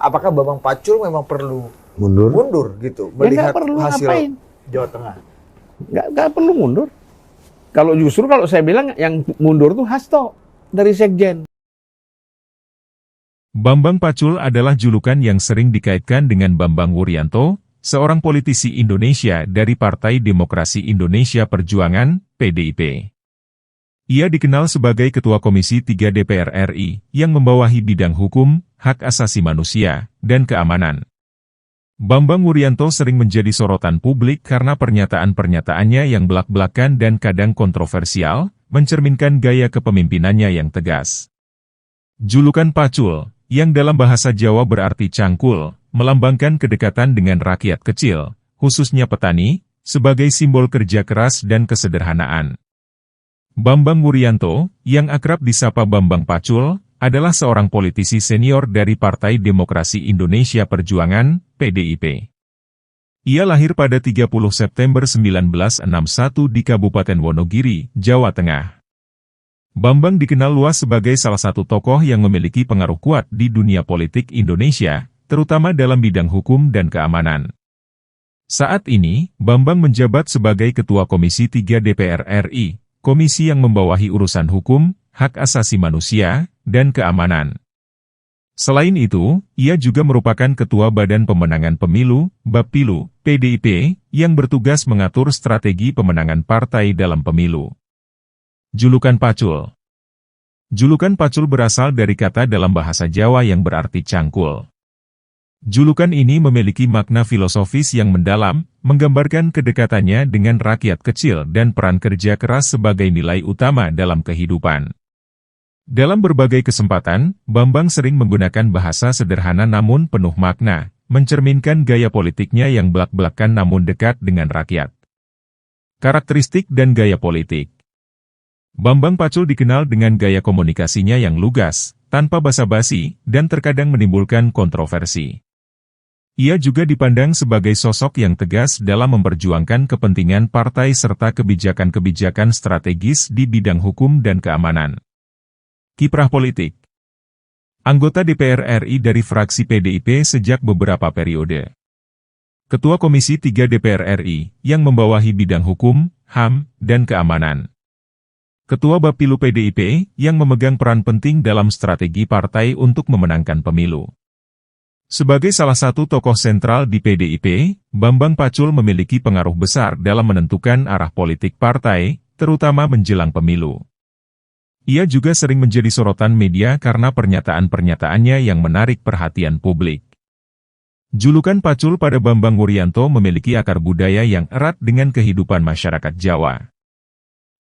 apakah Bambang Pacul memang perlu mundur gitu Ya nggak melihat perlu hasil ngapain. Jawa Tengah? Nggak perlu mundur. Kalau justru kalau saya bilang yang mundur tuh Hasto dari Sekjen. Bambang Pacul adalah julukan yang sering dikaitkan dengan Bambang Wuryanto, seorang politisi Indonesia dari Partai Demokrasi Indonesia Perjuangan, PDIP. Ia dikenal sebagai Ketua Komisi 3 DPR RI, yang membawahi bidang hukum, hak asasi manusia, dan keamanan. Bambang Wuryanto sering menjadi sorotan publik karena pernyataan-pernyataannya yang belak-belakan dan kadang kontroversial, mencerminkan gaya kepemimpinannya yang tegas. Julukan Pacul, yang dalam bahasa Jawa berarti cangkul, melambangkan kedekatan dengan rakyat kecil, khususnya petani, sebagai simbol kerja keras dan kesederhanaan. Bambang Wuryanto, yang akrab disapa Bambang Pacul, adalah seorang politisi senior dari Partai Demokrasi Indonesia Perjuangan, PDIP. Ia lahir pada 30 September 1961 di Kabupaten Wonogiri, Jawa Tengah. Bambang dikenal luas sebagai salah satu tokoh yang memiliki pengaruh kuat di dunia politik Indonesia, terutama dalam bidang hukum dan keamanan. Saat ini, Bambang menjabat sebagai Ketua Komisi 3 DPR RI, komisi yang membawahi urusan hukum, hak asasi manusia, dan keamanan. Selain itu, ia juga merupakan Ketua Badan Pemenangan Pemilu, Bappilu, PDIP, yang bertugas mengatur strategi pemenangan partai dalam pemilu. Julukan Pacul. Julukan Pacul berasal dari kata dalam bahasa Jawa yang berarti cangkul. Julukan ini memiliki makna filosofis yang mendalam, menggambarkan kedekatannya dengan rakyat kecil dan peran kerja keras sebagai nilai utama dalam kehidupan. Dalam berbagai kesempatan, Bambang sering menggunakan bahasa sederhana namun penuh makna, mencerminkan gaya politiknya yang belak-belakan namun dekat dengan rakyat. Karakteristik dan gaya politik. Bambang Pacul dikenal dengan gaya komunikasinya yang lugas, tanpa basa-basi, dan terkadang menimbulkan kontroversi. Ia juga dipandang sebagai sosok yang tegas dalam memperjuangkan kepentingan partai serta kebijakan-kebijakan strategis di bidang hukum dan keamanan. Kiprah politik. Anggota DPR RI dari fraksi PDIP sejak beberapa periode. Ketua Komisi 3 DPR RI, yang membawahi bidang hukum, HAM, dan keamanan. Ketua Bappilu PDIP, yang memegang peran penting dalam strategi partai untuk memenangkan pemilu. Sebagai salah satu tokoh sentral di PDIP, Bambang Pacul memiliki pengaruh besar dalam menentukan arah politik partai, terutama menjelang pemilu. Ia juga sering menjadi sorotan media karena pernyataan-pernyataannya yang menarik perhatian publik. Julukan Pacul pada Bambang Wuryanto memiliki akar budaya yang erat dengan kehidupan masyarakat Jawa.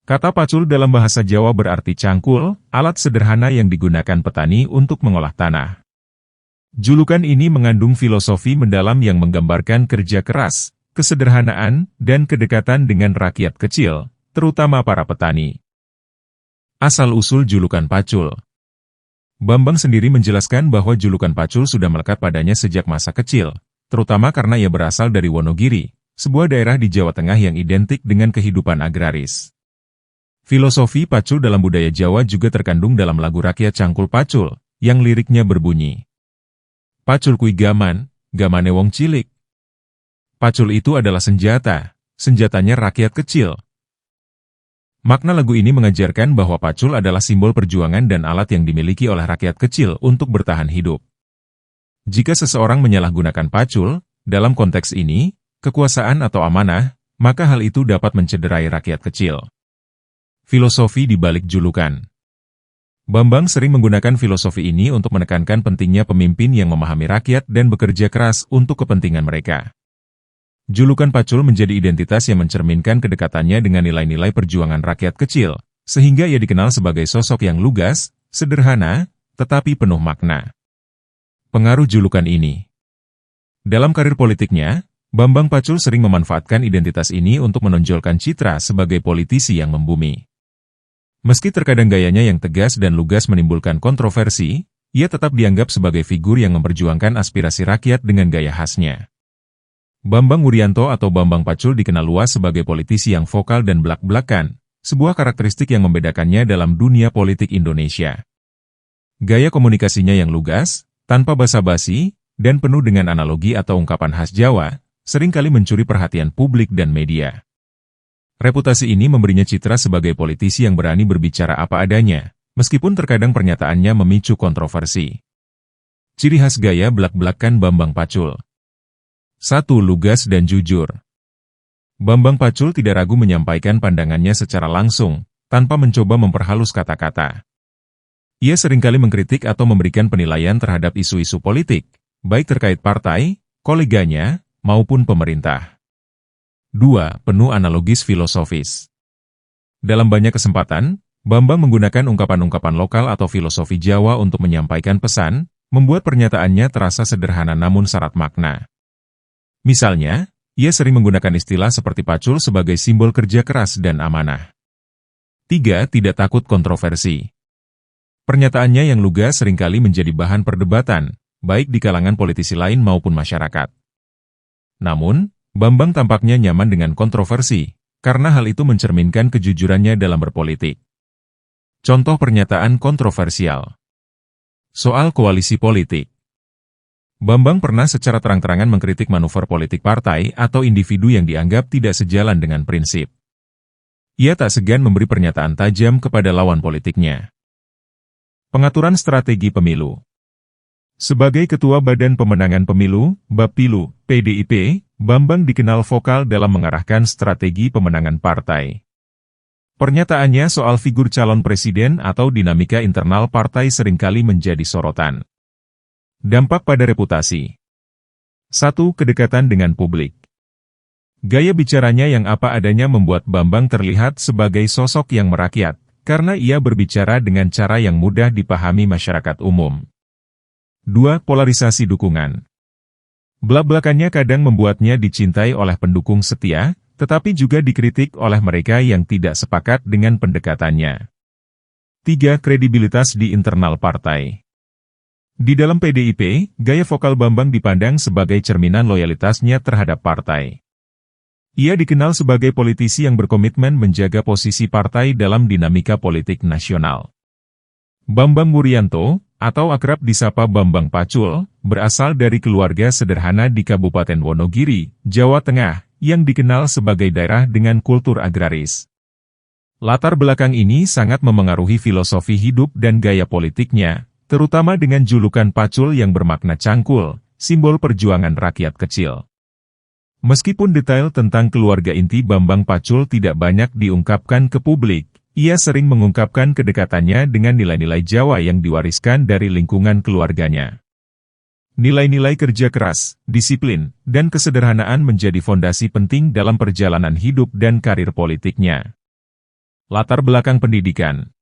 Kata Pacul dalam bahasa Jawa berarti cangkul, alat sederhana yang digunakan petani untuk mengolah tanah. Julukan ini mengandung filosofi mendalam yang menggambarkan kerja keras, kesederhanaan, dan kedekatan dengan rakyat kecil, terutama para petani. Asal-usul julukan Pacul. Bambang sendiri menjelaskan bahwa julukan Pacul sudah melekat padanya sejak masa kecil, terutama karena ia berasal dari Wonogiri, sebuah daerah di Jawa Tengah yang identik dengan kehidupan agraris. Filosofi Pacul dalam budaya Jawa juga terkandung dalam lagu rakyat Cangkul Pacul, yang liriknya berbunyi, "Pacul kui gaman, gamane wong cilik." Pacul itu adalah senjata, senjatanya rakyat kecil. Makna lagu ini mengajarkan bahwa pacul adalah simbol perjuangan dan alat yang dimiliki oleh rakyat kecil untuk bertahan hidup. Jika seseorang menyalahgunakan pacul, dalam konteks ini, kekuasaan atau amanah, maka hal itu dapat mencederai rakyat kecil. Filosofi di balik julukan. Bambang sering menggunakan filosofi ini untuk menekankan pentingnya pemimpin yang memahami rakyat dan bekerja keras untuk kepentingan mereka. Julukan Pacul menjadi identitas yang mencerminkan kedekatannya dengan nilai-nilai perjuangan rakyat kecil, sehingga ia dikenal sebagai sosok yang lugas, sederhana, tetapi penuh makna. Pengaruh julukan ini. Dalam karir politiknya, Bambang Pacul sering memanfaatkan identitas ini untuk menonjolkan citra sebagai politisi yang membumi. Meski terkadang gayanya yang tegas dan lugas menimbulkan kontroversi, ia tetap dianggap sebagai figur yang memperjuangkan aspirasi rakyat dengan gaya khasnya. Bambang Wuryanto atau Bambang Pacul dikenal luas sebagai politisi yang vokal dan belak-belakan, sebuah karakteristik yang membedakannya dalam dunia politik Indonesia. Gaya komunikasinya yang lugas, tanpa basa-basi, dan penuh dengan analogi atau ungkapan khas Jawa, seringkali mencuri perhatian publik dan media. Reputasi ini memberinya citra sebagai politisi yang berani berbicara apa adanya, meskipun terkadang pernyataannya memicu kontroversi. Ciri khas gaya belak-belakan Bambang Pacul. 1. Lugas dan jujur. Bambang Pacul tidak ragu menyampaikan pandangannya secara langsung, tanpa mencoba memperhalus kata-kata. Ia seringkali mengkritik atau memberikan penilaian terhadap isu-isu politik, baik terkait partai, koleganya, maupun pemerintah. 2. Penuh analogis filosofis. Dalam banyak kesempatan, Bambang menggunakan ungkapan-ungkapan lokal atau filosofi Jawa untuk menyampaikan pesan, membuat pernyataannya terasa sederhana namun syarat makna. Misalnya, ia sering menggunakan istilah seperti pacul sebagai simbol kerja keras dan amanah. 3. Tidak takut kontroversi. Pernyataannya yang lugas seringkali menjadi bahan perdebatan, baik di kalangan politisi lain maupun masyarakat. Namun, Bambang tampaknya nyaman dengan kontroversi, karena hal itu mencerminkan kejujurannya dalam berpolitik. Contoh pernyataan kontroversial. Soal koalisi politik. Bambang pernah secara terang-terangan mengkritik manuver politik partai atau individu yang dianggap tidak sejalan dengan prinsip. Ia tak segan memberi pernyataan tajam kepada lawan politiknya. Pengaturan strategi pemilu. Sebagai Ketua Badan Pemenangan Pemilu, Bappilu, PDIP, Bambang dikenal vokal dalam mengarahkan strategi pemenangan partai. Pernyataannya soal figur calon presiden atau dinamika internal partai seringkali menjadi sorotan. Dampak pada reputasi. 1. Kedekatan dengan publik. Gaya bicaranya yang apa adanya membuat Bambang terlihat sebagai sosok yang merakyat, karena ia berbicara dengan cara yang mudah dipahami masyarakat umum. 2. Polarisasi dukungan. Belak-belakannya kadang membuatnya dicintai oleh pendukung setia, tetapi juga dikritik oleh mereka yang tidak sepakat dengan pendekatannya. 3. Kredibilitas di internal partai. Di dalam PDIP, gaya vokal Bambang dipandang sebagai cerminan loyalitasnya terhadap partai. Ia dikenal sebagai politisi yang berkomitmen menjaga posisi partai dalam dinamika politik nasional. Bambang Wuryanto, atau akrab disapa Bambang Pacul, berasal dari keluarga sederhana di Kabupaten Wonogiri, Jawa Tengah, yang dikenal sebagai daerah dengan kultur agraris. Latar belakang ini sangat memengaruhi filosofi hidup dan gaya politiknya, terutama dengan julukan Pacul yang bermakna cangkul, simbol perjuangan rakyat kecil. Meskipun detail tentang keluarga inti Bambang Pacul tidak banyak diungkapkan ke publik, ia sering mengungkapkan kedekatannya dengan nilai-nilai Jawa yang diwariskan dari lingkungan keluarganya. Nilai-nilai kerja keras, disiplin, dan kesederhanaan menjadi fondasi penting dalam perjalanan hidup dan karir politiknya. Latar belakang pendidikan.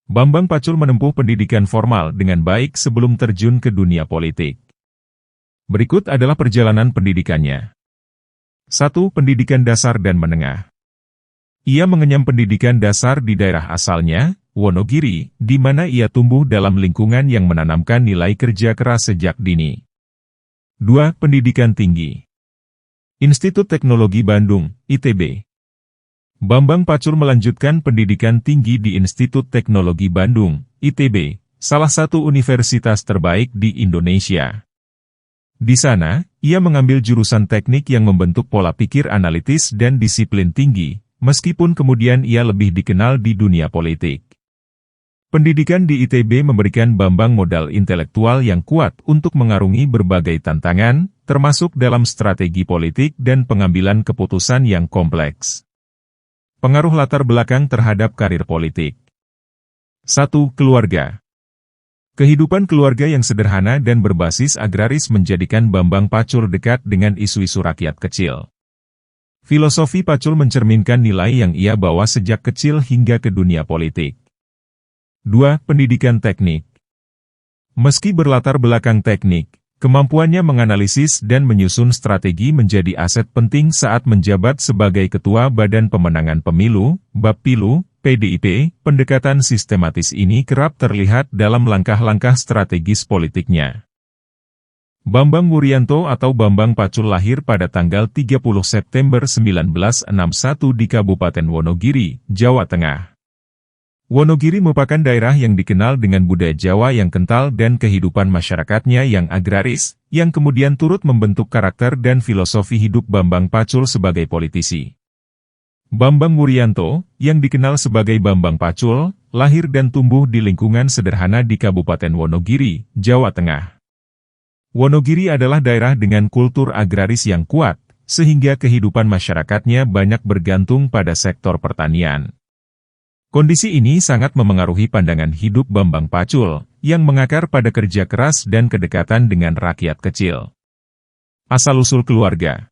Bambang Pacul menempuh pendidikan formal dengan baik sebelum terjun ke dunia politik. Berikut adalah perjalanan pendidikannya. 1. Pendidikan dasar dan menengah. Ia mengenyam pendidikan dasar di daerah asalnya, Wonogiri, di mana ia tumbuh dalam lingkungan yang menanamkan nilai kerja keras sejak dini. 2. Pendidikan tinggi. Institut Teknologi Bandung, ITB. Bambang Pacul melanjutkan pendidikan tinggi di Institut Teknologi Bandung, ITB, salah satu universitas terbaik di Indonesia. Di sana, ia mengambil jurusan teknik yang membentuk pola pikir analitis dan disiplin tinggi, meskipun kemudian ia lebih dikenal di dunia politik. Pendidikan di ITB memberikan Bambang modal intelektual yang kuat untuk mengarungi berbagai tantangan, termasuk dalam strategi politik dan pengambilan keputusan yang kompleks. Pengaruh latar belakang terhadap karir politik. 1. Keluarga. Kehidupan keluarga yang sederhana dan berbasis agraris menjadikan Bambang Pacul dekat dengan isu-isu rakyat kecil. Filosofi Pacul mencerminkan nilai yang ia bawa sejak kecil hingga ke dunia politik. 2. Pendidikan teknik. Meski berlatar belakang teknik, kemampuannya menganalisis dan menyusun strategi menjadi aset penting saat menjabat sebagai Ketua Badan Pemenangan Pemilu, Bappilu, PDIP. Pendekatan sistematis ini kerap terlihat dalam langkah-langkah strategis politiknya. Bambang Wuryanto atau Bambang Pacul lahir pada tanggal 30 September 1961 di Kabupaten Wonogiri, Jawa Tengah. Wonogiri merupakan daerah yang dikenal dengan budaya Jawa yang kental dan kehidupan masyarakatnya yang agraris, yang kemudian turut membentuk karakter dan filosofi hidup Bambang Pacul sebagai politisi. Bambang Wuryanto, yang dikenal sebagai Bambang Pacul, lahir dan tumbuh di lingkungan sederhana di Kabupaten Wonogiri, Jawa Tengah. Wonogiri adalah daerah dengan kultur agraris yang kuat, sehingga kehidupan masyarakatnya banyak bergantung pada sektor pertanian. Kondisi ini sangat memengaruhi pandangan hidup Bambang Pacul, yang mengakar pada kerja keras dan kedekatan dengan rakyat kecil. Asal-usul keluarga.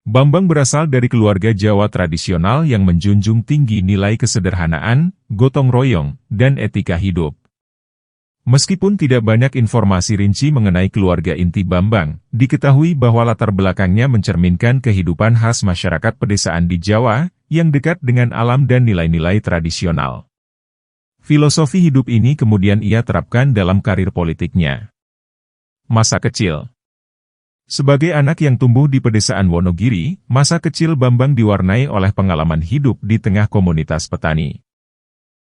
Bambang berasal dari keluarga Jawa tradisional yang menjunjung tinggi nilai kesederhanaan, gotong royong, dan etika hidup. Meskipun tidak banyak informasi rinci mengenai keluarga inti Bambang, diketahui bahwa latar belakangnya mencerminkan kehidupan khas masyarakat pedesaan di Jawa, yang dekat dengan alam dan nilai-nilai tradisional. Filosofi hidup ini kemudian ia terapkan dalam karir politiknya. Masa kecil. Sebagai anak yang tumbuh di pedesaan Wonogiri, masa kecil Bambang diwarnai oleh pengalaman hidup di tengah komunitas petani.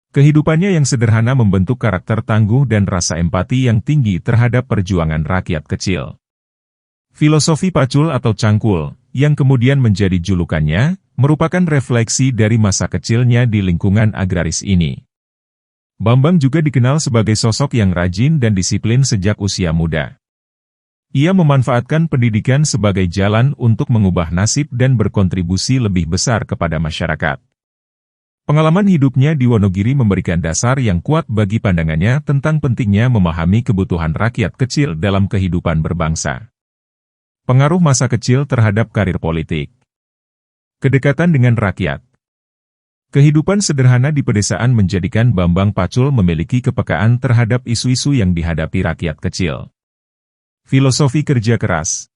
Kehidupannya yang sederhana membentuk karakter tangguh dan rasa empati yang tinggi terhadap perjuangan rakyat kecil. Filosofi Pacul atau Cangkul, yang kemudian menjadi julukannya, merupakan refleksi dari masa kecilnya di lingkungan agraris ini. Bambang juga dikenal sebagai sosok yang rajin dan disiplin sejak usia muda. Ia memanfaatkan pendidikan sebagai jalan untuk mengubah nasib dan berkontribusi lebih besar kepada masyarakat. Pengalaman hidupnya di Wonogiri memberikan dasar yang kuat bagi pandangannya tentang pentingnya memahami kebutuhan rakyat kecil dalam kehidupan berbangsa. Pengaruh masa kecil terhadap karir politik. Kedekatan dengan rakyat. Kehidupan sederhana di pedesaan menjadikan Bambang Pacul memiliki kepekaan terhadap isu-isu yang dihadapi rakyat kecil. Filosofi kerja keras.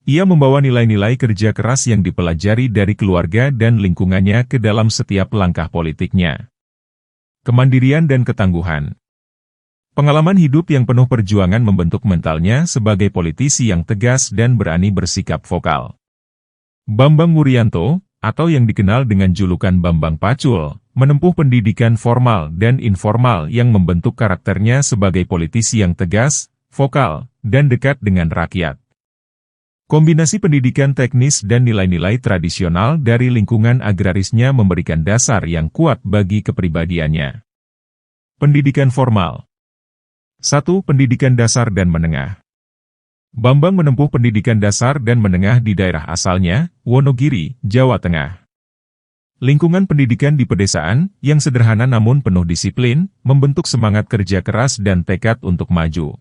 Ia membawa nilai-nilai kerja keras yang dipelajari dari keluarga dan lingkungannya ke dalam setiap langkah politiknya. Kemandirian dan ketangguhan. Pengalaman hidup yang penuh perjuangan membentuk mentalnya sebagai politisi yang tegas dan berani bersikap vokal. Bambang Wuryanto, atau yang dikenal dengan julukan Bambang Pacul, menempuh pendidikan formal dan informal yang membentuk karakternya sebagai politisi yang tegas, vokal, dan dekat dengan rakyat. Kombinasi pendidikan teknis dan nilai-nilai tradisional dari lingkungan agrarisnya memberikan dasar yang kuat bagi kepribadiannya. Pendidikan formal. 1. Pendidikan dasar dan menengah. Bambang menempuh pendidikan dasar dan menengah di daerah asalnya, Wonogiri, Jawa Tengah. Lingkungan pendidikan di pedesaan, yang sederhana namun penuh disiplin, membentuk semangat kerja keras dan tekad untuk maju.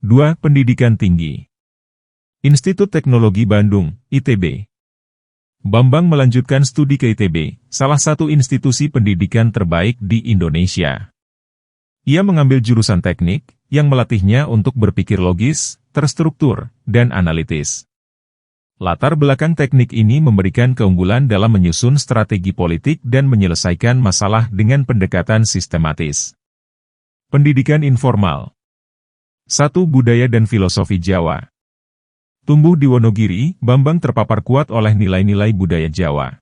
2. Pendidikan tinggi. Institut Teknologi Bandung, ITB. Bambang melanjutkan studi ke ITB, salah satu institusi pendidikan terbaik di Indonesia. Ia mengambil jurusan teknik, yang melatihnya untuk berpikir logis, terstruktur, dan analitis. Latar belakang teknik ini memberikan keunggulan dalam menyusun strategi politik dan menyelesaikan masalah dengan pendekatan sistematis. Pendidikan informal. 1. Budaya dan filosofi Jawa. Tumbuh di Wonogiri, Bambang terpapar kuat oleh nilai-nilai budaya Jawa.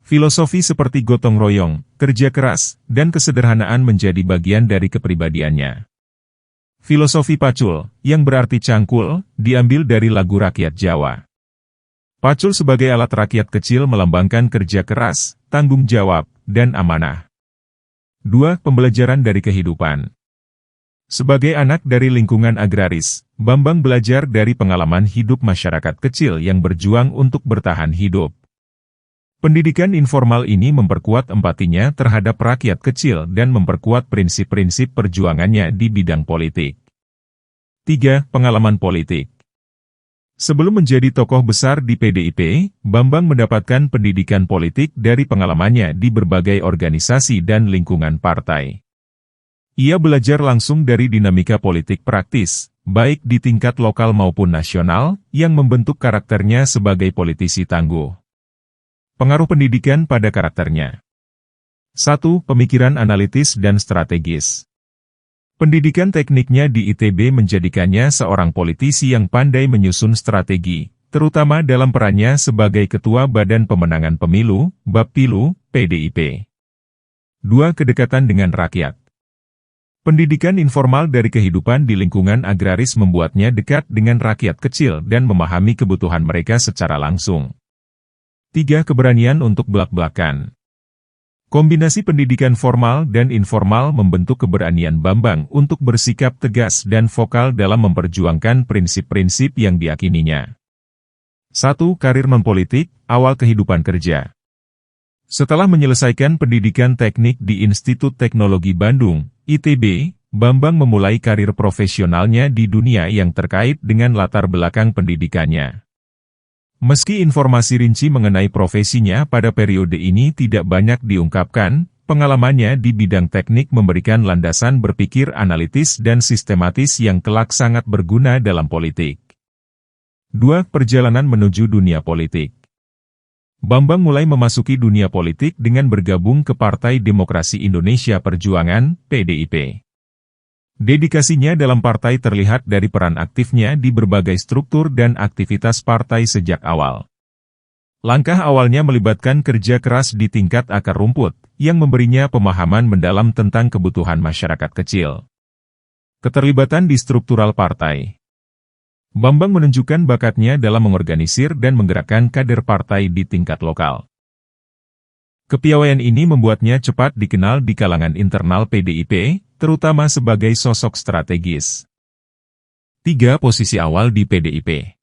Filosofi seperti gotong royong, kerja keras, dan kesederhanaan menjadi bagian dari kepribadiannya. Filosofi Pacul, yang berarti cangkul, diambil dari lagu rakyat Jawa. Pacul sebagai alat rakyat kecil melambangkan kerja keras, tanggung jawab, dan amanah. 2. Pembelajaran dari kehidupan. Sebagai anak dari lingkungan agraris, Bambang belajar dari pengalaman hidup masyarakat kecil yang berjuang untuk bertahan hidup. Pendidikan informal ini memperkuat empatinya terhadap rakyat kecil dan memperkuat prinsip-prinsip perjuangannya di bidang politik. 3. Pengalaman politik. Sebelum menjadi tokoh besar di PDIP, Bambang mendapatkan pendidikan politik dari pengalamannya di berbagai organisasi dan lingkungan partai. Ia belajar langsung dari dinamika politik praktis, baik di tingkat lokal maupun nasional, yang membentuk karakternya sebagai politisi tangguh. Pengaruh pendidikan pada karakternya. 1. Pemikiran analitis dan strategis. Pendidikan tekniknya di ITB menjadikannya seorang politisi yang pandai menyusun strategi, terutama dalam perannya sebagai Ketua Badan Pemenangan Pemilu, Bappilu, PDIP. 2. Kedekatan dengan rakyat. Pendidikan informal dari kehidupan di lingkungan agraris membuatnya dekat dengan rakyat kecil dan memahami kebutuhan mereka secara langsung. 3. Keberanian untuk belak-belakan. Kombinasi pendidikan formal dan informal membentuk keberanian Bambang untuk bersikap tegas dan vokal dalam memperjuangkan prinsip-prinsip yang diyakininya. 1. Karir non-politik, awal kehidupan kerja. Setelah menyelesaikan pendidikan teknik di Institut Teknologi Bandung, ITB, Bambang memulai karir profesionalnya di dunia yang terkait dengan latar belakang pendidikannya. Meski informasi rinci mengenai profesinya pada periode ini tidak banyak diungkapkan, pengalamannya di bidang teknik memberikan landasan berpikir analitis dan sistematis yang kelak sangat berguna dalam politik. 2. Perjalanan menuju dunia politik. Bambang mulai memasuki dunia politik dengan bergabung ke Partai Demokrasi Indonesia Perjuangan, PDIP. Dedikasinya dalam partai terlihat dari peran aktifnya di berbagai struktur dan aktivitas partai sejak awal. Langkah awalnya melibatkan kerja keras di tingkat akar rumput, yang memberinya pemahaman mendalam tentang kebutuhan masyarakat kecil. Keterlibatan di struktural partai. Bambang menunjukkan bakatnya dalam mengorganisir dan menggerakkan kader partai di tingkat lokal. Kepiawaian ini membuatnya cepat dikenal di kalangan internal PDIP, terutama sebagai sosok strategis. 3. Posisi awal di PDIP.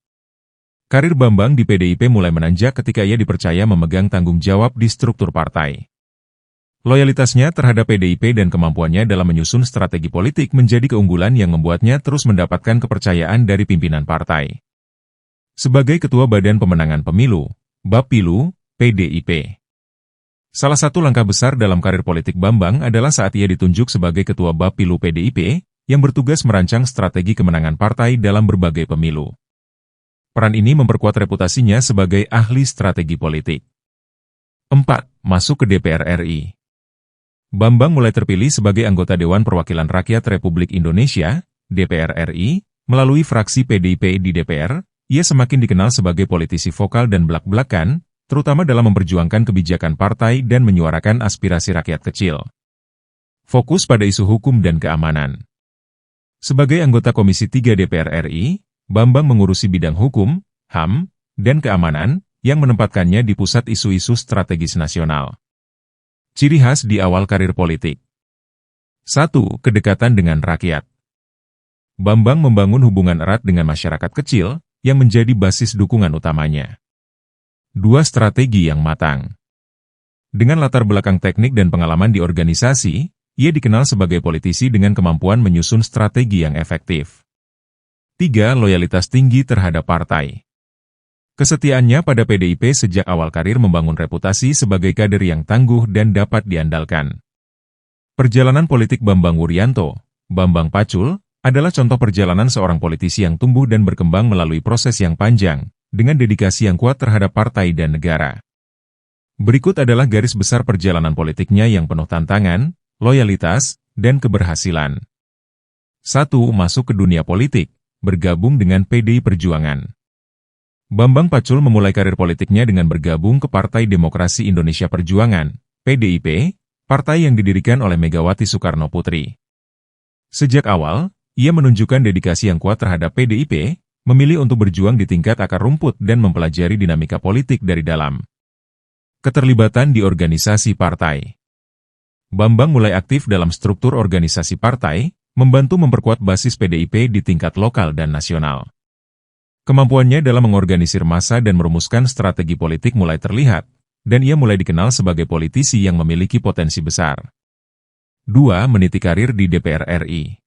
Karir Bambang di PDIP mulai menanjak ketika ia dipercaya memegang tanggung jawab di struktur partai. Loyalitasnya terhadap PDIP dan kemampuannya dalam menyusun strategi politik menjadi keunggulan yang membuatnya terus mendapatkan kepercayaan dari pimpinan partai. Sebagai Ketua Badan Pemenangan Pemilu, Bapilu, PDIP. Salah satu langkah besar dalam karir politik Bambang adalah saat ia ditunjuk sebagai Ketua Bapilu PDIP, yang bertugas merancang strategi kemenangan partai dalam berbagai pemilu. Peran ini memperkuat reputasinya sebagai ahli strategi politik. 4. Masuk ke DPR RI. Bambang mulai terpilih sebagai anggota Dewan Perwakilan Rakyat Republik Indonesia, DPR RI, melalui fraksi PDIP di DPR. Ia semakin dikenal sebagai politisi vokal dan belak-belakan, terutama dalam memperjuangkan kebijakan partai dan menyuarakan aspirasi rakyat kecil. Fokus pada isu hukum dan keamanan. Sebagai anggota Komisi 3 DPR RI, Bambang mengurusi bidang hukum, HAM, dan keamanan, yang menempatkannya di pusat isu-isu strategis nasional. Ciri khas di awal karir politik. 1. Kedekatan dengan rakyat. Bambang membangun hubungan erat dengan masyarakat kecil, yang menjadi basis dukungan utamanya. 2. Strategi yang matang. Dengan latar belakang teknik dan pengalaman di organisasi, ia dikenal sebagai politisi dengan kemampuan menyusun strategi yang efektif. 3. Loyalitas tinggi terhadap partai. Kesetiaannya pada PDIP sejak awal karir membangun reputasi sebagai kader yang tangguh dan dapat diandalkan. Perjalanan politik Bambang Wuryanto, Bambang Pacul, adalah contoh perjalanan seorang politisi yang tumbuh dan berkembang melalui proses yang panjang, dengan dedikasi yang kuat terhadap partai dan negara. Berikut adalah garis besar perjalanan politiknya yang penuh tantangan, loyalitas, dan keberhasilan. 1. Masuk ke dunia politik, bergabung dengan PDI Perjuangan. Bambang Pacul memulai karir politiknya dengan bergabung ke Partai Demokrasi Indonesia Perjuangan, PDIP, partai yang didirikan oleh Megawati Soekarno Putri. Sejak awal, ia menunjukkan dedikasi yang kuat terhadap PDIP, memilih untuk berjuang di tingkat akar rumput dan mempelajari dinamika politik dari dalam. Keterlibatan di organisasi partai. Bambang mulai aktif dalam struktur organisasi partai, membantu memperkuat basis PDIP di tingkat lokal dan nasional. Kemampuannya dalam mengorganisir massa dan merumuskan strategi politik mulai terlihat, dan ia mulai dikenal sebagai politisi yang memiliki potensi besar. 2. Meniti karir di DPR RI.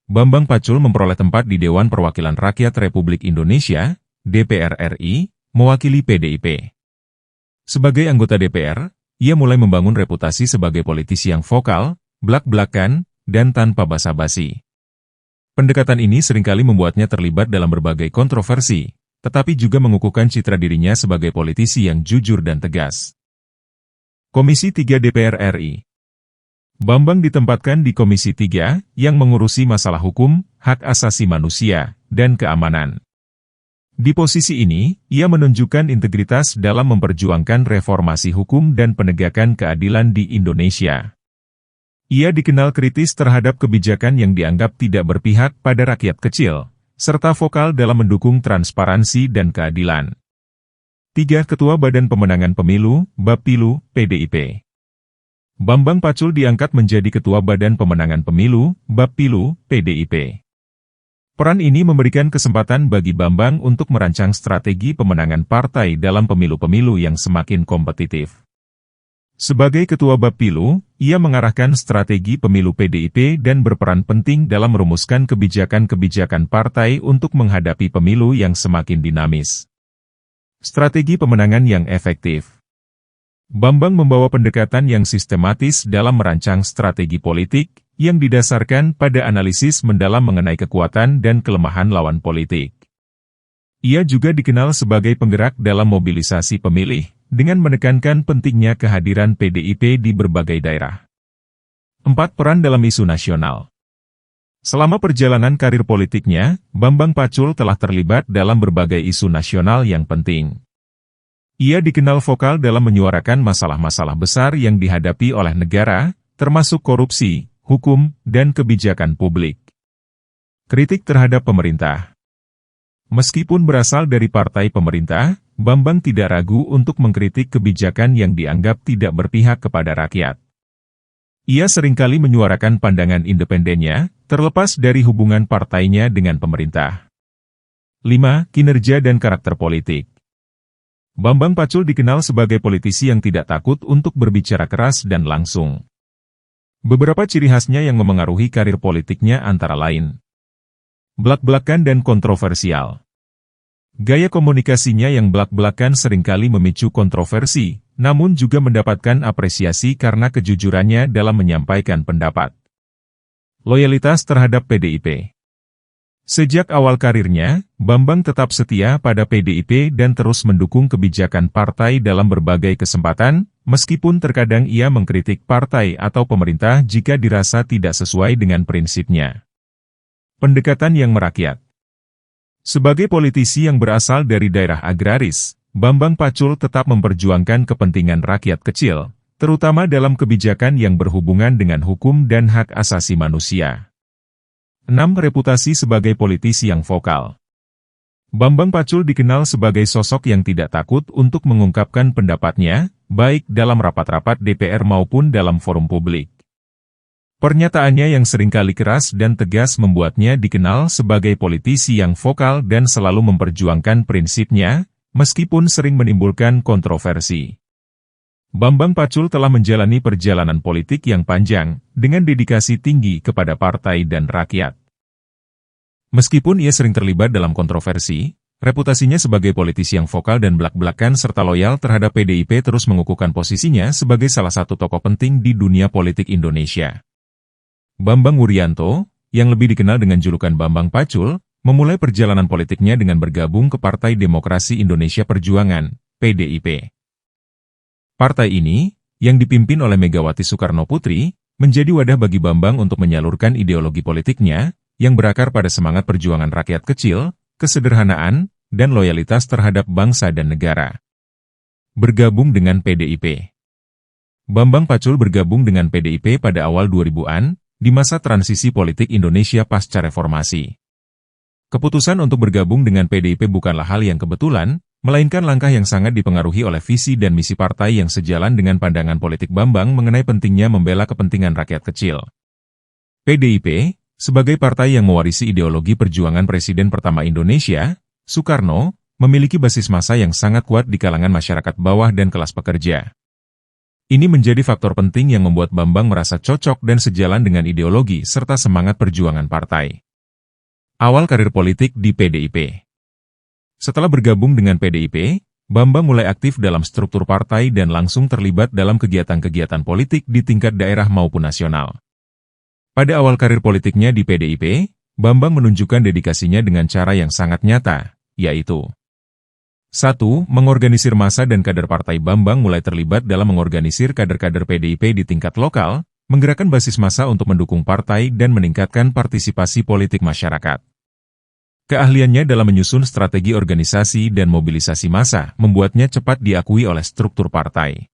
Bambang Pacul memperoleh tempat di Dewan Perwakilan Rakyat Republik Indonesia, DPR RI, mewakili PDIP. Sebagai anggota DPR, ia mulai membangun reputasi sebagai politisi yang vokal, belak-belakan, dan tanpa basa-basi. Pendekatan ini seringkali membuatnya terlibat dalam berbagai kontroversi, tetapi juga mengukuhkan citra dirinya sebagai politisi yang jujur dan tegas. Komisi 3 DPR RI. Bambang ditempatkan di Komisi 3 yang mengurusi masalah hukum, hak asasi manusia, dan keamanan. Di posisi ini, ia menunjukkan integritas dalam memperjuangkan reformasi hukum dan penegakan keadilan di Indonesia. Ia dikenal kritis terhadap kebijakan yang dianggap tidak berpihak pada rakyat kecil, serta vokal dalam mendukung transparansi dan keadilan. 3. Ketua Badan Pemenangan Pemilu, Bappilu, PDIP. Bambang Pacul diangkat menjadi Ketua Badan Pemenangan Pemilu, Bappilu, PDIP. Peran ini memberikan kesempatan bagi Bambang untuk merancang strategi pemenangan partai dalam pemilu-pemilu yang semakin kompetitif. Sebagai Ketua Bappilu, ia mengarahkan strategi pemilu PDIP dan berperan penting dalam merumuskan kebijakan-kebijakan partai untuk menghadapi pemilu yang semakin dinamis. Strategi pemenangan yang efektif. Bambang membawa pendekatan yang sistematis dalam merancang strategi politik, yang didasarkan pada analisis mendalam mengenai kekuatan dan kelemahan lawan politik. Ia juga dikenal sebagai penggerak dalam mobilisasi pemilih, dengan menekankan pentingnya kehadiran PDIP di berbagai daerah. 4. Peran dalam isu nasional. Selama perjalanan karir politiknya, Bambang Pacul telah terlibat dalam berbagai isu nasional yang penting. Ia dikenal vokal dalam menyuarakan masalah-masalah besar yang dihadapi oleh negara, termasuk korupsi, hukum, dan kebijakan publik. Kritik terhadap pemerintah. Meskipun berasal dari partai pemerintah, Bambang tidak ragu untuk mengkritik kebijakan yang dianggap tidak berpihak kepada rakyat. Ia seringkali menyuarakan pandangan independennya, terlepas dari hubungan partainya dengan pemerintah. 5. Kinerja dan karakter politik. Bambang Pacul dikenal sebagai politisi yang tidak takut untuk berbicara keras dan langsung. Beberapa ciri khasnya yang memengaruhi karir politiknya antara lain belak-belakan dan kontroversial. Gaya komunikasinya yang belak-belakan seringkali memicu kontroversi, namun juga mendapatkan apresiasi karena kejujurannya dalam menyampaikan pendapat. Loyalitas terhadap PDIP. Sejak awal karirnya, Bambang tetap setia pada PDIP dan terus mendukung kebijakan partai dalam berbagai kesempatan, meskipun terkadang ia mengkritik partai atau pemerintah jika dirasa tidak sesuai dengan prinsipnya. Pendekatan yang merakyat. Sebagai politisi yang berasal dari daerah agraris, Bambang Pacul tetap memperjuangkan kepentingan rakyat kecil, terutama dalam kebijakan yang berhubungan dengan hukum dan hak asasi manusia. 6. Reputasi sebagai politisi yang vokal. Bambang Pacul dikenal sebagai sosok yang tidak takut untuk mengungkapkan pendapatnya, baik dalam rapat-rapat DPR maupun dalam forum publik. Pernyataannya yang seringkali keras dan tegas membuatnya dikenal sebagai politisi yang vokal dan selalu memperjuangkan prinsipnya, meskipun sering menimbulkan kontroversi. Bambang Pacul telah menjalani perjalanan politik yang panjang, dengan dedikasi tinggi kepada partai dan rakyat. Meskipun ia sering terlibat dalam kontroversi, reputasinya sebagai politisi yang vokal dan belak-belakan serta loyal terhadap PDIP terus mengukuhkan posisinya sebagai salah satu tokoh penting di dunia politik Indonesia. Bambang Wuryanto, yang lebih dikenal dengan julukan Bambang Pacul, memulai perjalanan politiknya dengan bergabung ke Partai Demokrasi Indonesia Perjuangan, PDIP. Partai ini, yang dipimpin oleh Megawati Soekarnoputri, menjadi wadah bagi Bambang untuk menyalurkan ideologi politiknya, yang berakar pada semangat perjuangan rakyat kecil, kesederhanaan, dan loyalitas terhadap bangsa dan negara. Bergabung dengan PDIP. Bambang Pacul bergabung dengan PDIP pada awal 2000-an, di masa transisi politik Indonesia pasca reformasi. Keputusan untuk bergabung dengan PDIP bukanlah hal yang kebetulan, melainkan langkah yang sangat dipengaruhi oleh visi dan misi partai yang sejalan dengan pandangan politik Bambang mengenai pentingnya membela kepentingan rakyat kecil. PDIP, sebagai partai yang mewarisi ideologi perjuangan Presiden pertama Indonesia, Soekarno, memiliki basis massa yang sangat kuat di kalangan masyarakat bawah dan kelas pekerja. Ini menjadi faktor penting yang membuat Bambang merasa cocok dan sejalan dengan ideologi serta semangat perjuangan partai. Awal karir politik di PDIP. Setelah bergabung dengan PDIP, Bambang mulai aktif dalam struktur partai dan langsung terlibat dalam kegiatan-kegiatan politik di tingkat daerah maupun nasional. Pada awal karir politiknya di PDIP, Bambang menunjukkan dedikasinya dengan cara yang sangat nyata, yaitu 1. Mengorganisir massa dan kader partai. Bambang mulai terlibat dalam mengorganisir kader-kader PDIP di tingkat lokal, menggerakkan basis massa untuk mendukung partai dan meningkatkan partisipasi politik masyarakat. Keahliannya dalam menyusun strategi organisasi dan mobilisasi massa membuatnya cepat diakui oleh struktur partai.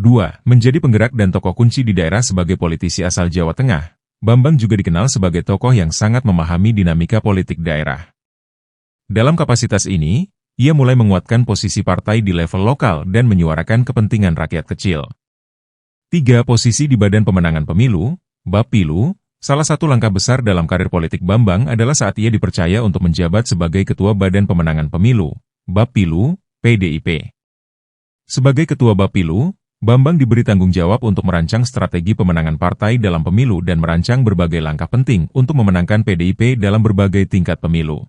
2. Menjadi penggerak dan tokoh kunci di daerah. Sebagai politisi asal Jawa Tengah, Bambang juga dikenal sebagai tokoh yang sangat memahami dinamika politik daerah. Dalam kapasitas ini, ia mulai menguatkan posisi partai di level lokal dan menyuarakan kepentingan rakyat kecil. 3. Posisi di Badan Pemenangan Pemilu, Bapilu. Salah satu langkah besar dalam karir politik Bambang adalah saat ia dipercaya untuk menjabat sebagai Ketua Badan Pemenangan Pemilu, Bapilu, PDIP. Sebagai Ketua Bapilu, Bambang diberi tanggung jawab untuk merancang strategi pemenangan partai dalam pemilu dan merancang berbagai langkah penting untuk memenangkan PDIP dalam berbagai tingkat pemilu.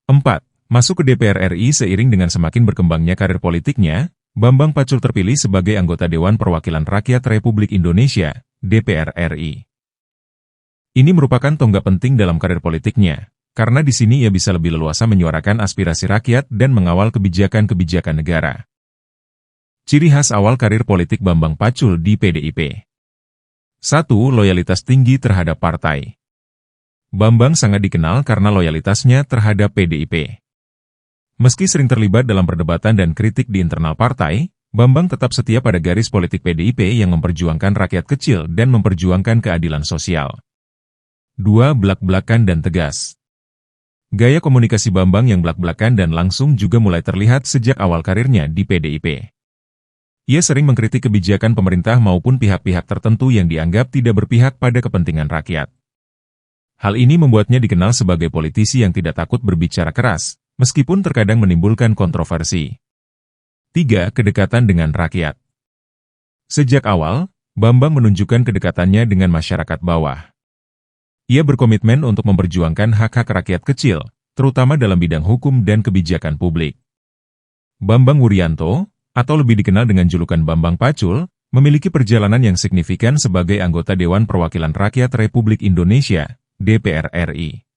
4. Masuk ke DPR RI. Seiring dengan semakin berkembangnya karir politiknya, Bambang Pacul terpilih sebagai anggota Dewan Perwakilan Rakyat Republik Indonesia, DPR RI. Ini merupakan tonggak penting dalam karir politiknya, karena di sini ia bisa lebih leluasa menyuarakan aspirasi rakyat dan mengawal kebijakan-kebijakan negara. Ciri khas awal karir politik Bambang Pacul di PDIP. 1. Loyalitas tinggi terhadap partai. Bambang sangat dikenal karena loyalitasnya terhadap PDIP. Meski sering terlibat dalam perdebatan dan kritik di internal partai, Bambang tetap setia pada garis politik PDIP yang memperjuangkan rakyat kecil dan memperjuangkan keadilan sosial. 2. Blak-blakan dan tegas. Gaya komunikasi Bambang yang blak-blakan dan langsung juga mulai terlihat sejak awal karirnya di PDIP. Ia sering mengkritik kebijakan pemerintah maupun pihak-pihak tertentu yang dianggap tidak berpihak pada kepentingan rakyat. Hal ini membuatnya dikenal sebagai politisi yang tidak takut berbicara keras, meskipun terkadang menimbulkan kontroversi. 3. Kedekatan dengan rakyat. Sejak awal, Bambang menunjukkan kedekatannya dengan masyarakat bawah. Ia berkomitmen untuk memperjuangkan hak-hak rakyat kecil, terutama dalam bidang hukum dan kebijakan publik. Bambang Wuryanto, atau lebih dikenal dengan julukan Bambang Pacul, memiliki perjalanan yang signifikan sebagai anggota Dewan Perwakilan Rakyat Republik Indonesia, DPR RI.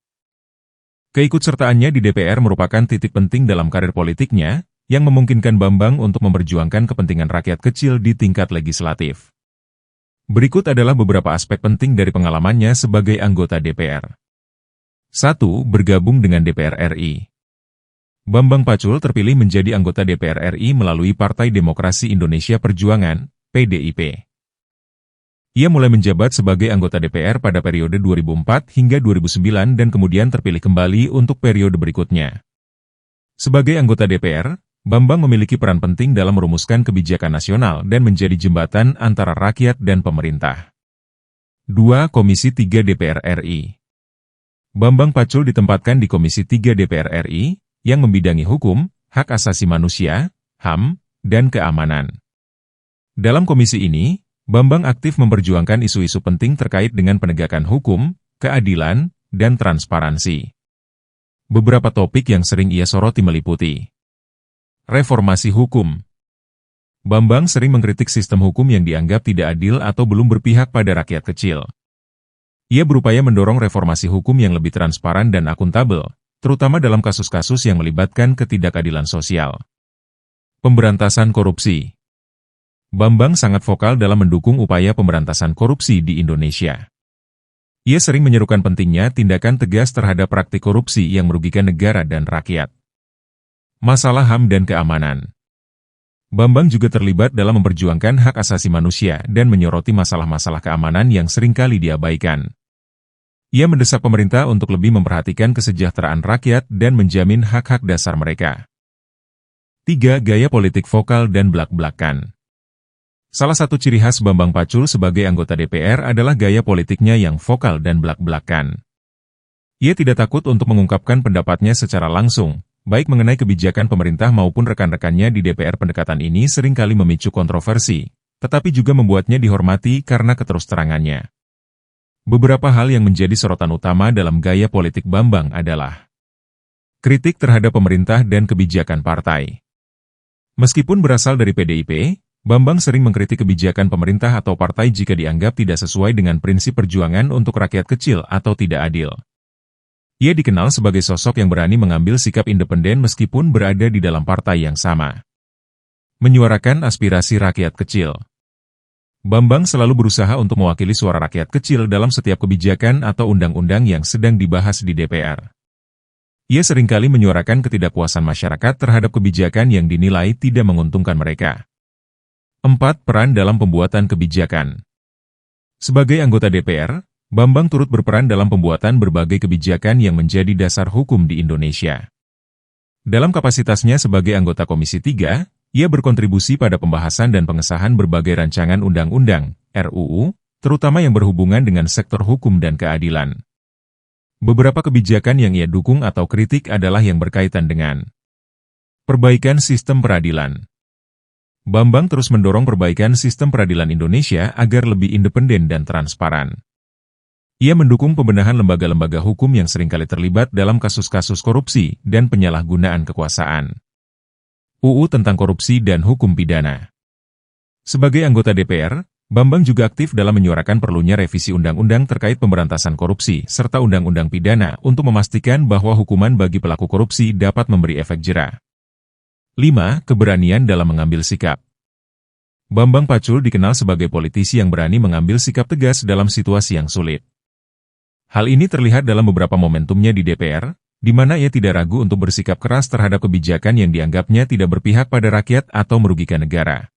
Keikutsertaannya di DPR merupakan titik penting dalam karir politiknya, yang memungkinkan Bambang untuk memperjuangkan kepentingan rakyat kecil di tingkat legislatif. Berikut adalah beberapa aspek penting dari pengalamannya sebagai anggota DPR. 1. Bergabung dengan DPR RI. Bambang Pacul terpilih menjadi anggota DPR RI melalui Partai Demokrasi Indonesia Perjuangan, PDIP. Ia mulai menjabat sebagai anggota DPR pada periode 2004 hingga 2009 dan kemudian terpilih kembali untuk periode berikutnya. Sebagai anggota DPR, Bambang memiliki peran penting dalam merumuskan kebijakan nasional dan menjadi jembatan antara rakyat dan pemerintah. 2. Komisi 3 DPR RI. Bambang Pacul ditempatkan di Komisi 3 DPR RI, yang membidangi hukum, hak asasi manusia, HAM, dan keamanan. Dalam komisi ini, Bambang aktif memperjuangkan isu-isu penting terkait dengan penegakan hukum, keadilan, dan transparansi. Beberapa topik yang sering ia soroti meliputi reformasi hukum. Bambang sering mengkritik sistem hukum yang dianggap tidak adil atau belum berpihak pada rakyat kecil. Ia berupaya mendorong reformasi hukum yang lebih transparan dan akuntabel, terutama dalam kasus-kasus yang melibatkan ketidakadilan sosial. Pemberantasan korupsi. Bambang sangat vokal dalam mendukung upaya pemberantasan korupsi di Indonesia. Ia sering menyerukan pentingnya tindakan tegas terhadap praktik korupsi yang merugikan negara dan rakyat. Masalah HAM dan keamanan. Bambang juga terlibat dalam memperjuangkan hak asasi manusia dan menyoroti masalah-masalah keamanan yang seringkali diabaikan. Ia mendesak pemerintah untuk lebih memperhatikan kesejahteraan rakyat dan menjamin hak-hak dasar mereka. 3. Gaya politik vokal dan blak-blakan. Salah satu ciri khas Bambang Pacul sebagai anggota DPR adalah gaya politiknya yang vokal dan blak-blakan. Ia tidak takut untuk mengungkapkan pendapatnya secara langsung, baik mengenai kebijakan pemerintah maupun rekan-rekannya di DPR. Pendekatan ini seringkali memicu kontroversi, tetapi juga membuatnya dihormati karena keterus-terangannya. Beberapa hal yang menjadi sorotan utama dalam gaya politik Bambang adalah kritik terhadap pemerintah dan kebijakan partai. Meskipun berasal dari PDIP, Bambang sering mengkritik kebijakan pemerintah atau partai jika dianggap tidak sesuai dengan prinsip perjuangan untuk rakyat kecil atau tidak adil. Ia dikenal sebagai sosok yang berani mengambil sikap independen meskipun berada di dalam partai yang sama. Menyuarakan aspirasi rakyat kecil. Bambang selalu berusaha untuk mewakili suara rakyat kecil dalam setiap kebijakan atau undang-undang yang sedang dibahas di DPR. Ia seringkali menyuarakan ketidakpuasan masyarakat terhadap kebijakan yang dinilai tidak menguntungkan mereka. 4. Peran dalam pembuatan kebijakan. Sebagai anggota DPR, Bambang turut berperan dalam pembuatan berbagai kebijakan yang menjadi dasar hukum di Indonesia. Dalam kapasitasnya sebagai anggota Komisi 3, ia berkontribusi pada pembahasan dan pengesahan berbagai rancangan undang-undang, RUU, terutama yang berhubungan dengan sektor hukum dan keadilan. Beberapa kebijakan yang ia dukung atau kritik adalah yang berkaitan dengan perbaikan sistem peradilan. Bambang terus mendorong perbaikan sistem peradilan Indonesia agar lebih independen dan transparan. Ia mendukung pembenahan lembaga-lembaga hukum yang seringkali terlibat dalam kasus-kasus korupsi dan penyalahgunaan kekuasaan. UU tentang korupsi dan hukum pidana. Sebagai anggota DPR, Bambang juga aktif dalam menyuarakan perlunya revisi undang-undang terkait pemberantasan korupsi serta undang-undang pidana untuk memastikan bahwa hukuman bagi pelaku korupsi dapat memberi efek jera. 5. Keberanian dalam mengambil sikap. Bambang Pacul dikenal sebagai politisi yang berani mengambil sikap tegas dalam situasi yang sulit. Hal ini terlihat dalam beberapa momentumnya di DPR, di mana ia tidak ragu untuk bersikap keras terhadap kebijakan yang dianggapnya tidak berpihak pada rakyat atau merugikan negara.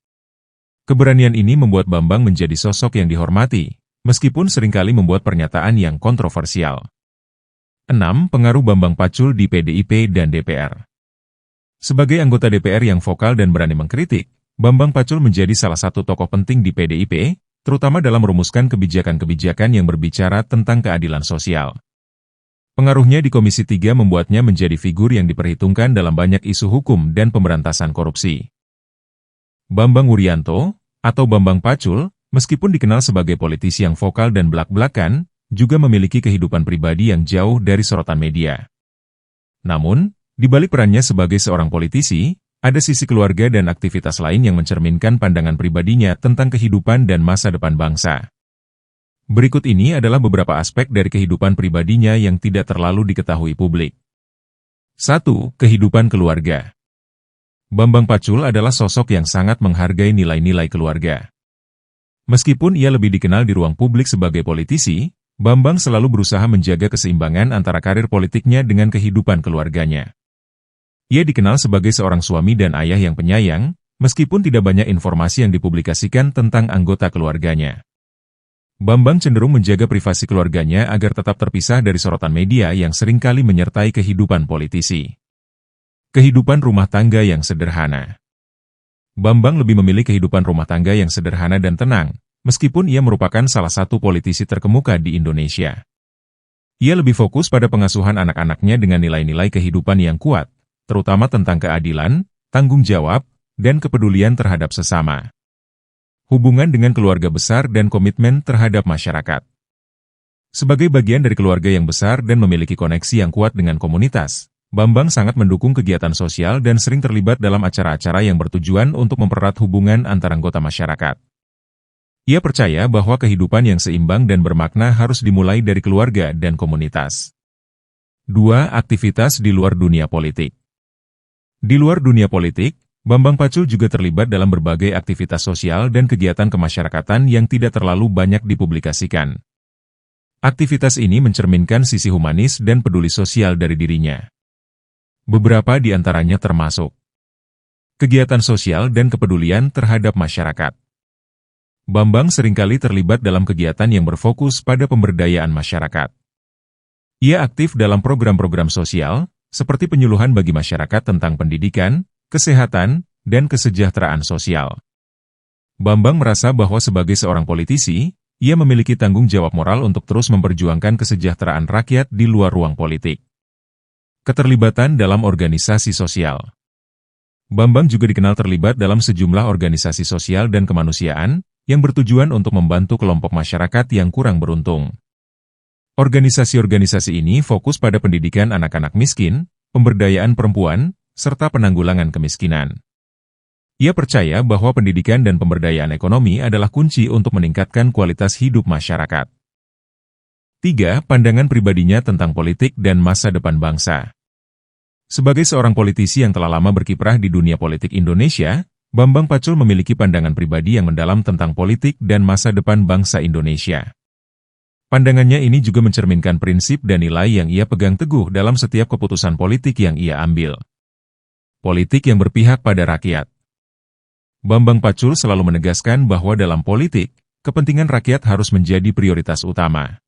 Keberanian ini membuat Bambang menjadi sosok yang dihormati, meskipun seringkali membuat pernyataan yang kontroversial. 6. Pengaruh Bambang Pacul di PDIP dan DPR. Sebagai anggota DPR yang vokal dan berani mengkritik, Bambang Pacul menjadi salah satu tokoh penting di PDIP, terutama dalam merumuskan kebijakan-kebijakan yang berbicara tentang keadilan sosial. Pengaruhnya di Komisi 3 membuatnya menjadi figur yang diperhitungkan dalam banyak isu hukum dan pemberantasan korupsi. Bambang Wuryanto, atau Bambang Pacul, meskipun dikenal sebagai politisi yang vokal dan belak-belakan, juga memiliki kehidupan pribadi yang jauh dari sorotan media. Namun, di balik perannya sebagai seorang politisi, ada sisi keluarga dan aktivitas lain yang mencerminkan pandangan pribadinya tentang kehidupan dan masa depan bangsa. Berikut ini adalah beberapa aspek dari kehidupan pribadinya yang tidak terlalu diketahui publik. 1. Kehidupan keluarga. Bambang Pacul adalah sosok yang sangat menghargai nilai-nilai keluarga. Meskipun ia lebih dikenal di ruang publik sebagai politisi, Bambang selalu berusaha menjaga keseimbangan antara karir politiknya dengan kehidupan keluarganya. Ia dikenal sebagai seorang suami dan ayah yang penyayang, meskipun tidak banyak informasi yang dipublikasikan tentang anggota keluarganya. Bambang cenderung menjaga privasi keluarganya agar tetap terpisah dari sorotan media yang seringkali menyertai kehidupan politisi. Kehidupan rumah tangga yang sederhana. Bambang lebih memilih kehidupan rumah tangga yang sederhana dan tenang, meskipun ia merupakan salah satu politisi terkemuka di Indonesia. Ia lebih fokus pada pengasuhan anak-anaknya dengan nilai-nilai kehidupan yang kuat, terutama tentang keadilan, tanggung jawab, dan kepedulian terhadap sesama. Hubungan dengan keluarga besar dan komitmen terhadap masyarakat. Sebagai bagian dari keluarga yang besar dan memiliki koneksi yang kuat dengan komunitas, Bambang sangat mendukung kegiatan sosial dan sering terlibat dalam acara-acara yang bertujuan untuk mempererat hubungan antar anggota masyarakat. Ia percaya bahwa kehidupan yang seimbang dan bermakna harus dimulai dari keluarga dan komunitas. 2. Aktivitas di luar dunia politik. Di luar dunia politik, Bambang Pacul juga terlibat dalam berbagai aktivitas sosial dan kegiatan kemasyarakatan yang tidak terlalu banyak dipublikasikan. Aktivitas ini mencerminkan sisi humanis dan peduli sosial dari dirinya. Beberapa di antaranya termasuk kegiatan sosial dan kepedulian terhadap masyarakat. Bambang seringkali terlibat dalam kegiatan yang berfokus pada pemberdayaan masyarakat. Ia aktif dalam program-program sosial, seperti penyuluhan bagi masyarakat tentang pendidikan, kesehatan, dan kesejahteraan sosial. Bambang merasa bahwa sebagai seorang politisi, ia memiliki tanggung jawab moral untuk terus memperjuangkan kesejahteraan rakyat di luar ruang politik. Keterlibatan dalam organisasi sosial. Bambang juga dikenal terlibat dalam sejumlah organisasi sosial dan kemanusiaan yang bertujuan untuk membantu kelompok masyarakat yang kurang beruntung. Organisasi-organisasi ini fokus pada pendidikan anak-anak miskin, pemberdayaan perempuan, serta penanggulangan kemiskinan. Ia percaya bahwa pendidikan dan pemberdayaan ekonomi adalah kunci untuk meningkatkan kualitas hidup masyarakat. 3. Pandangan pribadinya tentang politik dan masa depan bangsa. Sebagai seorang politisi yang telah lama berkiprah di dunia politik Indonesia, Bambang Pacul memiliki pandangan pribadi yang mendalam tentang politik dan masa depan bangsa Indonesia. Pandangannya ini juga mencerminkan prinsip dan nilai yang ia pegang teguh dalam setiap keputusan politik yang ia ambil. Politik yang berpihak pada rakyat. Bambang Pacul selalu menegaskan bahwa dalam politik, kepentingan rakyat harus menjadi prioritas utama.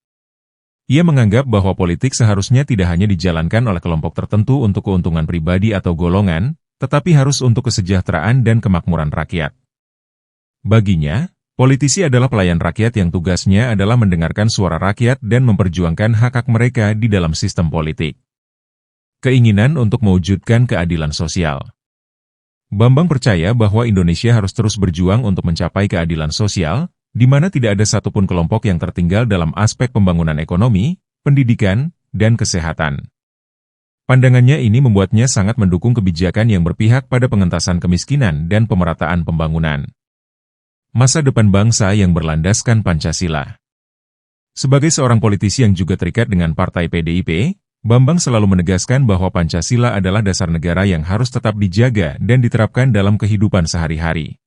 Ia menganggap bahwa politik seharusnya tidak hanya dijalankan oleh kelompok tertentu untuk keuntungan pribadi atau golongan, tetapi harus untuk kesejahteraan dan kemakmuran rakyat. Baginya, politisi adalah pelayan rakyat yang tugasnya adalah mendengarkan suara rakyat dan memperjuangkan hak-hak mereka di dalam sistem politik. Keinginan untuk mewujudkan keadilan sosial. Bambang percaya bahwa Indonesia harus terus berjuang untuk mencapai keadilan sosial, di mana tidak ada satupun kelompok yang tertinggal dalam aspek pembangunan ekonomi, pendidikan, dan kesehatan. Pandangannya ini membuatnya sangat mendukung kebijakan yang berpihak pada pengentasan kemiskinan dan pemerataan pembangunan. Masa depan bangsa yang berlandaskan Pancasila. Sebagai seorang politisi yang juga terikat dengan partai PDIP, Bambang selalu menegaskan bahwa Pancasila adalah dasar negara yang harus tetap dijaga dan diterapkan dalam kehidupan sehari-hari.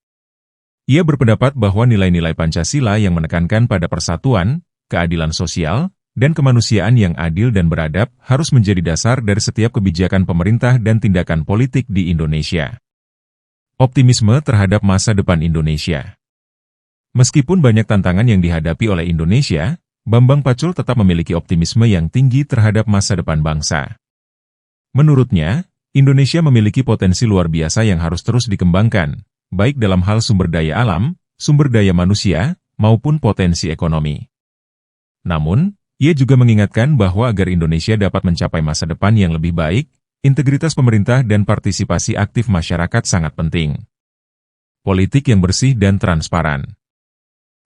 Ia berpendapat bahwa nilai-nilai Pancasila yang menekankan pada persatuan, keadilan sosial, dan kemanusiaan yang adil dan beradab harus menjadi dasar dari setiap kebijakan pemerintah dan tindakan politik di Indonesia. Optimisme terhadap masa depan Indonesia. Meskipun banyak tantangan yang dihadapi oleh Indonesia, Bambang Pacul tetap memiliki optimisme yang tinggi terhadap masa depan bangsa. Menurutnya, Indonesia memiliki potensi luar biasa yang harus terus dikembangkan, baik dalam hal sumber daya alam, sumber daya manusia, maupun potensi ekonomi. Namun, ia juga mengingatkan bahwa agar Indonesia dapat mencapai masa depan yang lebih baik, integritas pemerintah dan partisipasi aktif masyarakat sangat penting. Politik yang bersih dan transparan.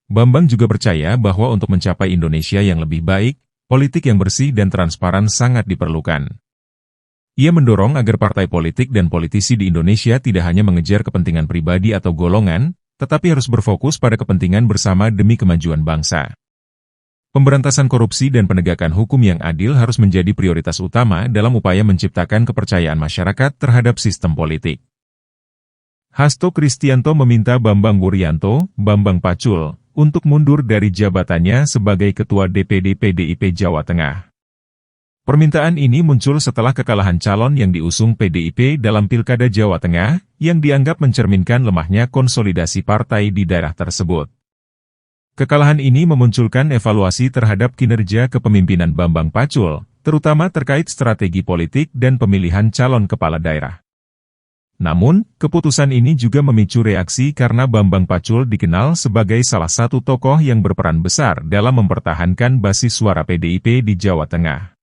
Bambang juga percaya bahwa untuk mencapai Indonesia yang lebih baik, politik yang bersih dan transparan sangat diperlukan. Ia mendorong agar partai politik dan politisi di Indonesia tidak hanya mengejar kepentingan pribadi atau golongan, tetapi harus berfokus pada kepentingan bersama demi kemajuan bangsa. Pemberantasan korupsi dan penegakan hukum yang adil harus menjadi prioritas utama dalam upaya menciptakan kepercayaan masyarakat terhadap sistem politik. Hasto Kristianto meminta Bambang Wuryanto, Bambang Pacul, untuk mundur dari jabatannya sebagai Ketua DPD PDIP Jawa Tengah. Permintaan ini muncul setelah kekalahan calon yang diusung PDIP dalam Pilkada Jawa Tengah, yang dianggap mencerminkan lemahnya konsolidasi partai di daerah tersebut. Kekalahan ini memunculkan evaluasi terhadap kinerja kepemimpinan Bambang Pacul, terutama terkait strategi politik dan pemilihan calon kepala daerah. Namun, keputusan ini juga memicu reaksi karena Bambang Pacul dikenal sebagai salah satu tokoh yang berperan besar dalam mempertahankan basis suara PDIP di Jawa Tengah.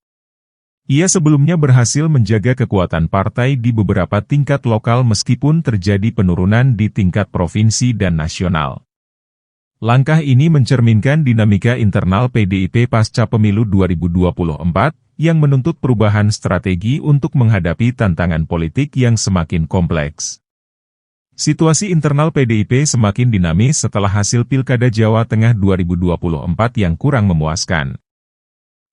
Ia sebelumnya berhasil menjaga kekuatan partai di beberapa tingkat lokal meskipun terjadi penurunan di tingkat provinsi dan nasional. Langkah ini mencerminkan dinamika internal PDIP pasca pemilu 2024, yang menuntut perubahan strategi untuk menghadapi tantangan politik yang semakin kompleks. Situasi internal PDIP semakin dinamis setelah hasil Pilkada Jawa Tengah 2024 yang kurang memuaskan.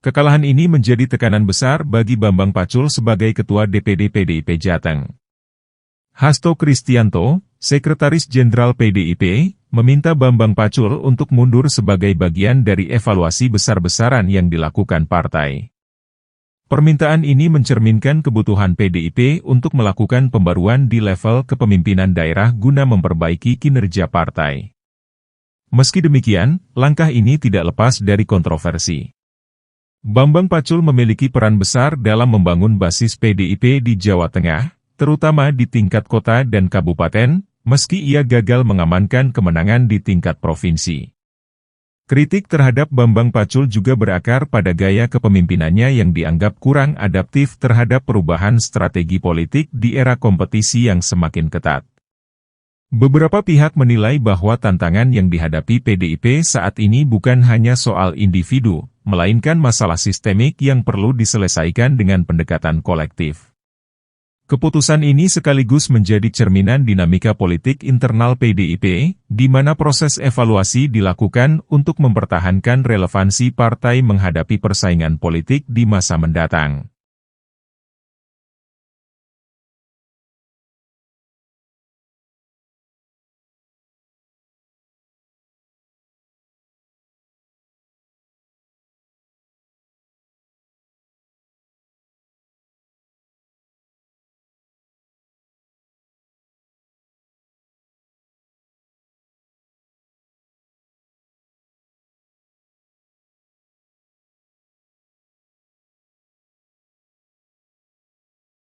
Kekalahan ini menjadi tekanan besar bagi Bambang Pacul sebagai Ketua DPD PDIP Jateng. Hasto Kristianto, Sekretaris Jenderal PDIP, meminta Bambang Pacul untuk mundur sebagai bagian dari evaluasi besar-besaran yang dilakukan partai. Permintaan ini mencerminkan kebutuhan PDIP untuk melakukan pembaruan di level kepemimpinan daerah guna memperbaiki kinerja partai. Meski demikian, langkah ini tidak lepas dari kontroversi. Bambang Pacul memiliki peran besar dalam membangun basis PDIP di Jawa Tengah, terutama di tingkat kota dan kabupaten, meski ia gagal mengamankan kemenangan di tingkat provinsi. Kritik terhadap Bambang Pacul juga berakar pada gaya kepemimpinannya yang dianggap kurang adaptif terhadap perubahan strategi politik di era kompetisi yang semakin ketat. Beberapa pihak menilai bahwa tantangan yang dihadapi PDIP saat ini bukan hanya soal individu, melainkan masalah sistemik yang perlu diselesaikan dengan pendekatan kolektif. Keputusan ini sekaligus menjadi cerminan dinamika politik internal PDIP, di mana proses evaluasi dilakukan untuk mempertahankan relevansi partai menghadapi persaingan politik di masa mendatang.